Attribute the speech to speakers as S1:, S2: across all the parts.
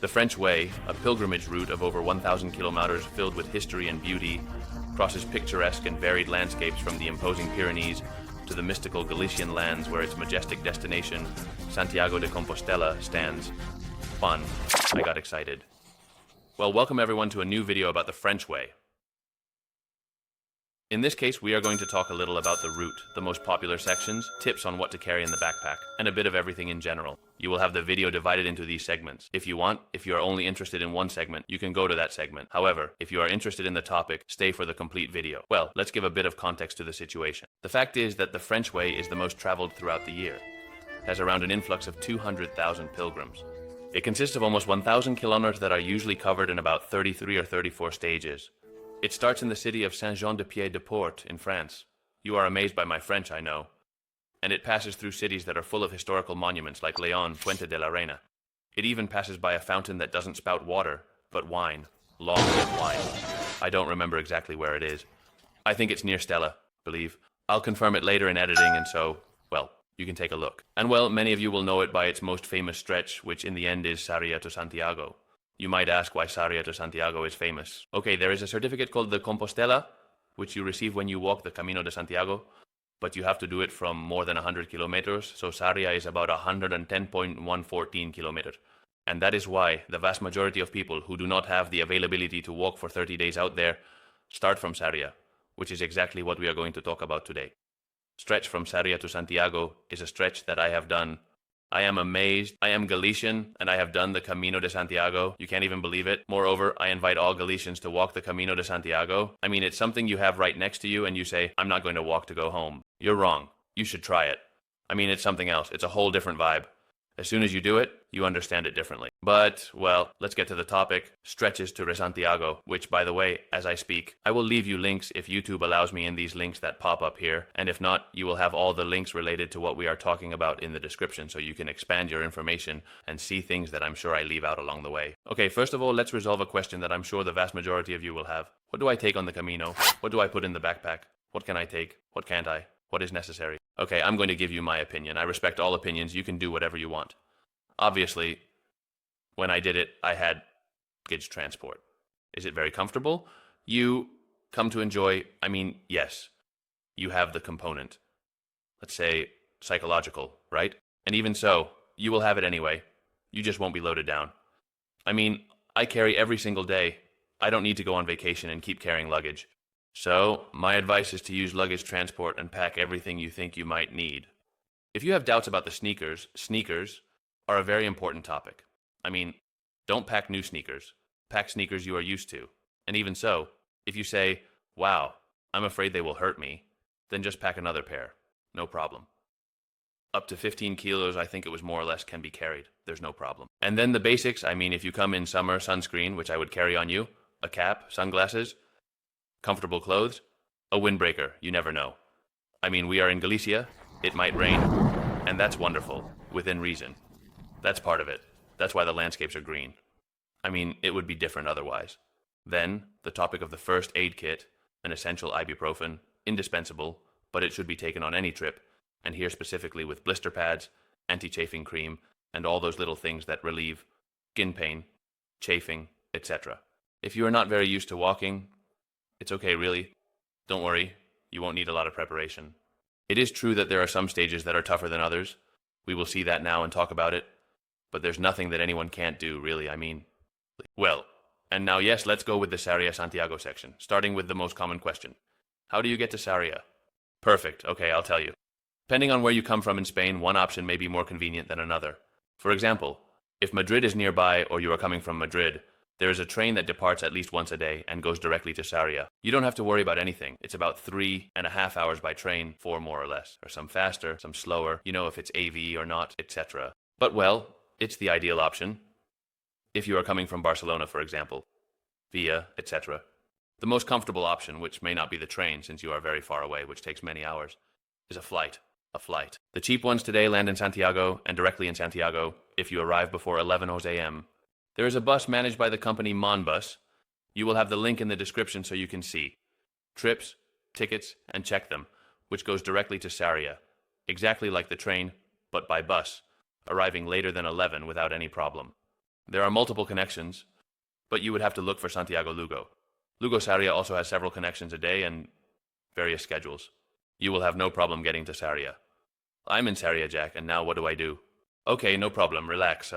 S1: The French Way, a pilgrimage route of over 1,000 kilometers filled with history and beauty, crosses picturesque and varied landscapes from the imposing Pyrenees to the mystical Galician lands where its majestic destination, Santiago de Compostela, stands. Fun. I got excited. Well, welcome everyone to a new video about the French Way. In this case, we are going to talk a little about the route, the most popular sections, tips on what to carry in the backpack, and a bit of everything in general. You will have the video divided into these segments. If you are only interested in one segment, you can go to that segment. However, if you are interested in the topic, stay for the complete video. Well, let's give a bit of context to the situation. The fact is that the French Way is the most traveled throughout the year. It has around an influx of 200,000 pilgrims. It consists of almost 1,000 kilometers that are usually covered in about 33 or 34 stages. It starts in the city of Saint-Jean-de-Pied-de-Port in France. You are amazed by my French, I know. And it passes through cities that are full of historical monuments like Leon, Puente de la Reina. It even passes by a fountain that doesn't spout water, but wine. Long live wine. I don't remember exactly where it is. I think it's near Stella, believe. I'll confirm it later in editing, and so, well, you can take a look. And well, many of you will know it by its most famous stretch, which in the end is Sarria to Santiago. You might ask why Sarria to Santiago is famous. Okay, there is a certificate called the Compostela, which you receive when you walk the Camino de Santiago, but you have to do it from more than 100 kilometers, so Sarria is about 110.114 kilometers. And that is why the vast majority of people who do not have the availability to walk for 30 days out there start from Sarria, which is exactly what we are going to talk about today. Stretch from Sarria to Santiago is a stretch that I have done. I am amazed. I am Galician, and I have done the Camino de Santiago. You can't even believe it. Moreover, I invite all Galicians to walk the Camino de Santiago. I mean, it's something you have right next to you, and you say, I'm not going to walk to go home. You're wrong. You should try it. I mean, it's something else. It's a whole different vibe. As soon as you do it, you understand it differently. But, well, let's get to the topic. Stretches to Santiago, which, by the way, as I speak, I will leave you links if YouTube allows me in these links that pop up here. And if not, you will have all the links related to what we are talking about in the description, so you can expand your information and see things that I'm sure I leave out along the way. Okay, first of all, let's resolve a question that I'm sure the vast majority of you will have. What do I take on the Camino? What do I put in the backpack? What can I take? What can't I? What is necessary? Okay, I'm going to give you my opinion. I respect all opinions. You can do whatever you want. Obviously, when I did it, I had luggage transport. Is it very comfortable? You come to enjoy, yes, you have the component. Let's say psychological, right? And even so, you will have it anyway. You just won't be loaded down. I carry every single day. I don't need to go on vacation and keep carrying luggage. So, my advice is to use luggage transport and pack everything you think you might need. If you have doubts about the sneakers are a very important topic. Don't pack new sneakers. Pack sneakers you are used to. And even so, if you say, wow, I'm afraid they will hurt me, then just pack another pair. No problem. Up to 15 kilos, I think it was more or less, can be carried. There's no problem. And then the basics, if you come in summer, sunscreen, which I would carry on you, a cap, sunglasses, comfortable clothes, a windbreaker, you never know. We are in Galicia, it might rain, and that's wonderful, within reason. That's part of it. That's why the landscapes are green. It would be different otherwise. Then, the topic of the first aid kit, an essential ibuprofen, indispensable, but it should be taken on any trip, and here specifically with blister pads, anti-chafing cream, and all those little things that relieve skin pain, chafing, etc. If you are not very used to walking, it's okay, really. Don't worry, you won't need a lot of preparation. It is true that there are some stages that are tougher than others. We will see that now and talk about it. But there's nothing that anyone can't do, really, Well, and now yes, let's go with the Sarria Santiago section, starting with the most common question. How do you get to Sarria? Perfect, okay, I'll tell you. Depending on where you come from in Spain, one option may be more convenient than another. For example, if Madrid is nearby or you are coming from Madrid, there is a train that departs at least once a day and goes directly to Sarria. You don't have to worry about anything. It's about 3.5 hours by train, 4 more or less, or some faster, some slower, if it's AV or not, etc. But well, it's the ideal option. If you are coming from Barcelona, for example, via, etc. The most comfortable option, which may not be the train since you are very far away, which takes many hours, is a flight. The cheap ones today land in Santiago and directly in Santiago if you arrive before 11 a.m. There is a bus managed by the company Monbus. You will have the link in the description so you can see trips, tickets, and check them, which goes directly to Sarria, exactly like the train, but by bus, arriving later than 11 without any problem. There are multiple connections, but you would have to look for Santiago Lugo. Lugo Sarria also has several connections a day and various schedules. You will have no problem getting to Sarria. I'm in Sarria, Jack, and now what do I do? Okay, no problem, relax.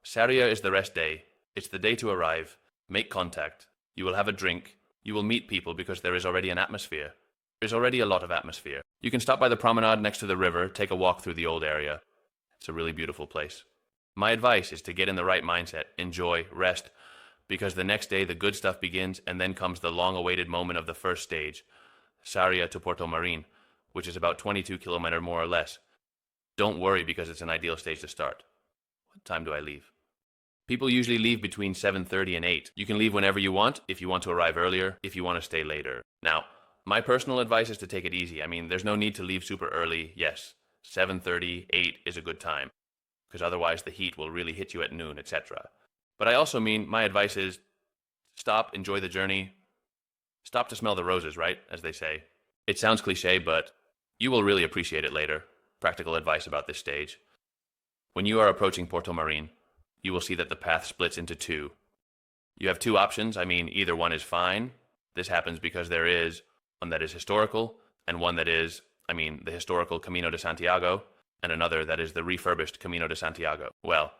S1: Sarria is the rest day. It's the day to arrive, make contact. You will have a drink. You will meet people because there is already an atmosphere. There's already a lot of atmosphere. You can stop by the promenade next to the river, take a walk through the old area. It's a really beautiful place. My advice is to get in the right mindset, enjoy, rest, because the next day the good stuff begins and then comes the long-awaited moment of the first stage, Sarria to Portomarín, which is about 22 kilometers more or less. Don't worry because it's an ideal stage to start. What time do I leave? People usually leave between 7:30 and 8. You can leave whenever you want, if you want to arrive earlier, if you want to stay later. Now, my personal advice is to take it easy. I mean, there's no need to leave super early. Yes, 7:30, 8 is a good time, because otherwise the heat will really hit you at noon, etc. But I also mean, my advice is stop, enjoy the journey, stop to smell the roses, right, as they say. It sounds cliche, but you will really appreciate it later. Practical advice about this stage. When you are approaching Portomarín, you will see that the path splits into two. You have two options. I mean, either one is fine. This happens because there is one that is historical and one that is, the historical Camino de Santiago, and another that is the refurbished Camino de Santiago. Well,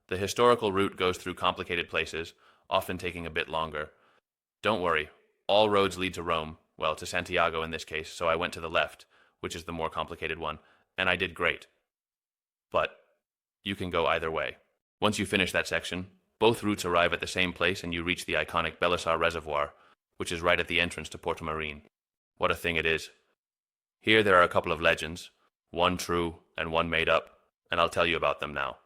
S1: the historical route goes through complicated places, often taking a bit longer. Don't worry, all roads lead to Rome, well, to Santiago in this case, so I went to the left, which is the more complicated one, and I did great. But you can go either way. Once you finish that section, both routes arrive at the same place and you reach the iconic Belisar Reservoir, which is right at the entrance to Portomarín. What a thing it is. Here there are a couple of legends, one true and one made up, and I'll tell you about them now.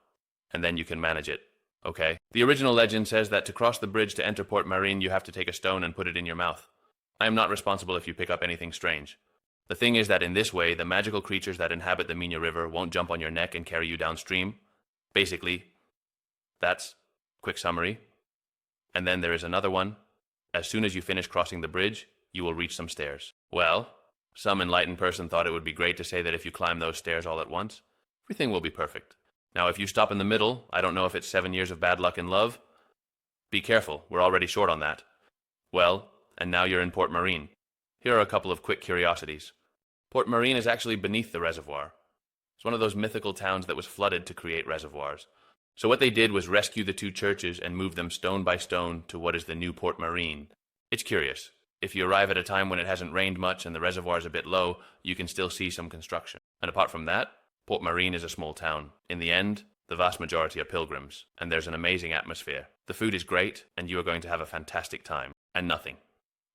S1: And then you can manage it, okay? The original legend says that to cross the bridge to enter Portomarín, you have to take a stone and put it in your mouth. I am not responsible if you pick up anything strange. The thing is that in this way, the magical creatures that inhabit the Miño River won't jump on your neck and carry you downstream. Basically, that's quick summary. And then there is another one. As soon as you finish crossing the bridge, you will reach some stairs. Well, some enlightened person thought it would be great to say that if you climb those stairs all at once, everything will be perfect. Now, if you stop in the middle, I don't know if it's 7 years of bad luck in love. Be careful, we're already short on that. Well, and now you're in Portomarín. Here are a couple of quick curiosities. Portomarín is actually beneath the reservoir. It's one of those mythical towns that was flooded to create reservoirs. So what they did was rescue the two churches and move them stone by stone to what is the new Portomarín. It's curious. If you arrive at a time when it hasn't rained much and the reservoir is a bit low, you can still see some construction. And apart from that, Portomarín is a small town. In the end, the vast majority are pilgrims, and there's an amazing atmosphere. The food is great, and you are going to have a fantastic time. And nothing.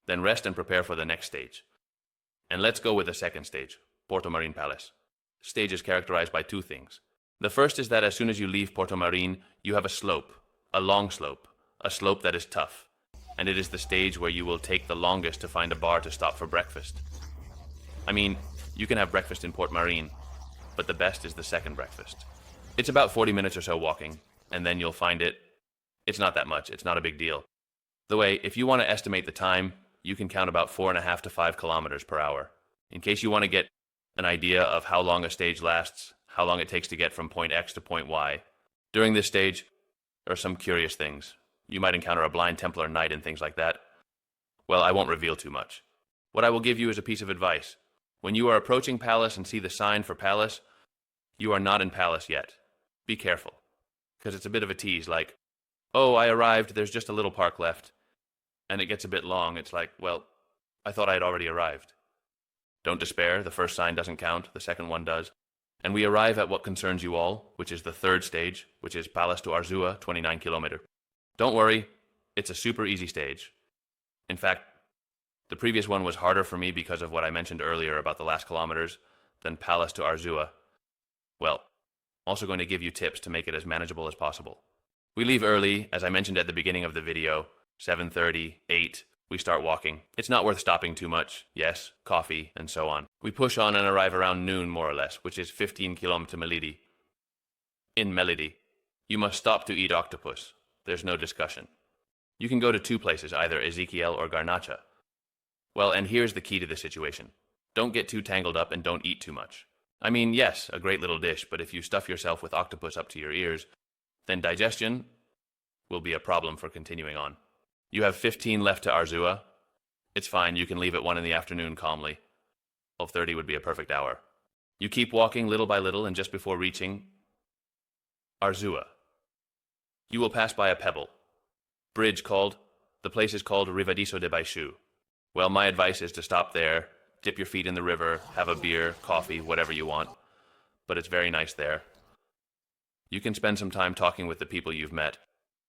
S1: Then rest and prepare for the next stage. And let's go with the second stage, Portomarín Palace. The stage is characterized by two things. The first is that as soon as you leave Portomarín, you have a slope, a long slope, a slope that is tough. And it is the stage where you will take the longest to find a bar to stop for breakfast. You can have breakfast in Portomarín, but the best is the second breakfast. It's about 40 minutes or so walking, and then you'll find it's not that much, it's not a big deal. The way, if you want to estimate the time, you can count about 4.5 to 5 kilometers per hour. In case you want to get an idea of how long a stage lasts, how long it takes to get from point X to point Y. During this stage, there are some curious things. You might encounter a blind Templar knight and things like that. Well, I won't reveal too much. What I will give you is a piece of advice. When you are approaching Palace and see the sign for Palace, you are not in Palace yet. Be careful, because it's a bit of a tease, like, oh, I arrived, there's just a little park left. And it gets a bit long. It's like, well, I thought I had already arrived. Don't despair, the first sign doesn't count, the second one does. And we arrive at what concerns you all, which is the third stage, which is Palace to Arzúa, 29 kilometer. Don't worry, it's a super easy stage. In fact, the previous one was harder for me because of what I mentioned earlier about the last kilometers than Palace to Arzúa. Well, I'm also going to give you tips to make it as manageable as possible. We leave early, as I mentioned at the beginning of the video, 7:30, 8, we start walking. It's not worth stopping too much. Yes, coffee, and so on. We push on and arrive around noon, more or less, which is 15 kilometers Melody. In Melody, you must stop to eat octopus. There's no discussion. You can go to two places, either Ezekiel or Garnacha. Well, and here's the key to the situation. Don't get too tangled up and don't eat too much. Yes, a great little dish, but if you stuff yourself with octopus up to your ears, then digestion, will be a problem for continuing on. You have 15 left to Arzúa. It's fine, you can leave at 1 in the afternoon calmly. 12:30 would be a perfect hour. You keep walking little by little, and just before reaching Arzúa, you will pass by a pebble. The place is called Rivadiso de Baixu. Well, my advice is to stop there, dip your feet in the river, have a beer, coffee, whatever you want. But it's very nice there. You can spend some time talking with the people you've met,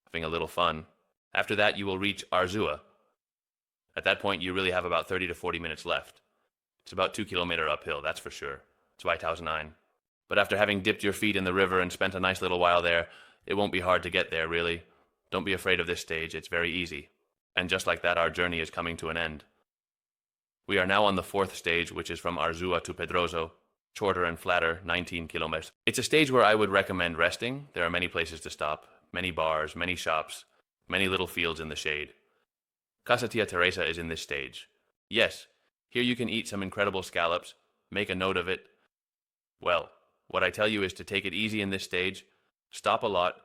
S1: having a little fun. After that, you will reach Arzúa. At that point, you really have about 30 to 40 minutes left. It's about 2 kilometers uphill, that's for sure. 2009. But after having dipped your feet in the river and spent a nice little while there, it won't be hard to get there, really. Don't be afraid of this stage, it's very easy. And just like that, our journey is coming to an end. We are now on the 4th stage, which is from Arzúa to Pedrouzo, shorter and flatter, 19 kilometers. It's a stage where I would recommend resting. There are many places to stop, many bars, many shops, many little fields in the shade. Casa Tia Teresa is in this stage. Yes, here you can eat some incredible scallops, make a note of it. Well, what I tell you is to take it easy in this stage, stop a lot,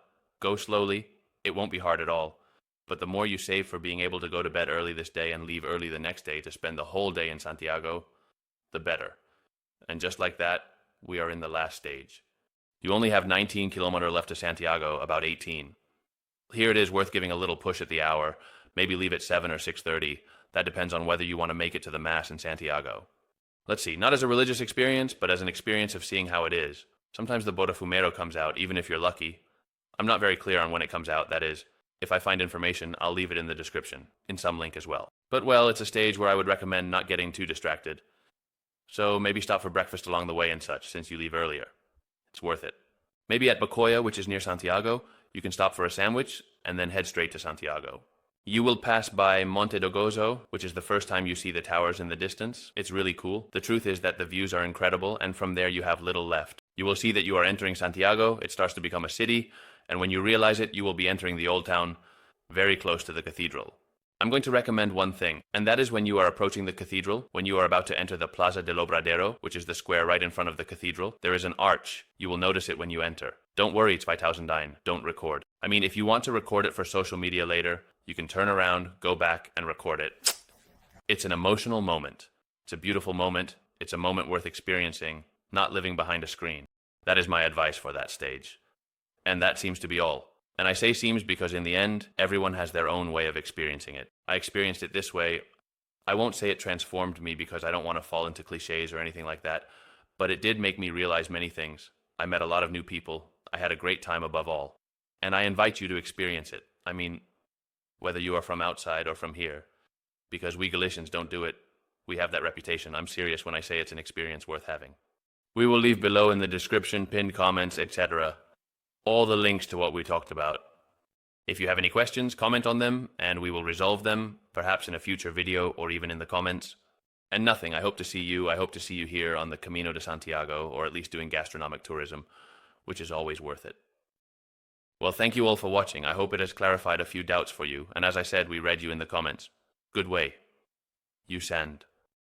S1: go slowly, it won't be hard at all. But the more you save for being able to go to bed early this day and leave early the next day to spend the whole day in Santiago, the better. And just like that, we are in the last stage. You only have 19 kilometers left to Santiago, about 18. Here it is worth giving a little push at the hour, maybe leave at 7 or 6:30. That depends on whether you want to make it to the Mass in Santiago. Let's see, not as a religious experience, but as an experience of seeing how it is. Sometimes the Botafumero comes out, even if you're lucky. I'm not very clear on when it comes out, that is. If I find information, I'll leave it in the description, in some link as well. But well, it's a stage where I would recommend not getting too distracted. So maybe stop for breakfast along the way and such, since you leave earlier. It's worth it. Maybe at Bacoya, which is near Santiago, you can stop for a sandwich and then head straight to Santiago. You will pass by Monte do Gozo, which is the first time you see the towers in the distance. It's really cool. The truth is that the views are incredible, and from there you have little left. You will see that you are entering Santiago, it starts to become a city, and when you realize it, you will be entering the old town, very close to the cathedral. I'm going to recommend one thing, and that is when you are approaching the cathedral, when you are about to enter the Plaza del Obradero, which is the square right in front of the cathedral, there is an arch. You will notice it when you enter. Don't worry, it's 2009. Don't record. I mean, if you want to record it for social media later, you can turn around, go back, and record it. It's an emotional moment. It's a beautiful moment. It's a moment worth experiencing, not living behind a screen. That is my advice for that stage. And that seems to be all. And I say seems because in the end, everyone has their own way of experiencing it. I experienced it this way. I won't say it transformed me because I don't want to fall into cliches or anything like that, but it did make me realize many things. I met a lot of new people. I had a great time above all. And I invite you to experience it. I mean, whether you are from outside or from here, because we Galicians don't do it. We have that reputation. I'm serious when I say it's an experience worth having. We will leave below in the description, pinned comments, etc., all the links to what we talked about. If you have any questions, comment on them, and we will resolve them, perhaps in a future video or even in the comments. And nothing, I hope to see you here on the Camino de Santiago, or at least doing gastronomic tourism, which is always worth it. Well, thank you all for watching. I hope it has clarified a few doubts for you, and as I said, we read you in the comments. Good way. You send.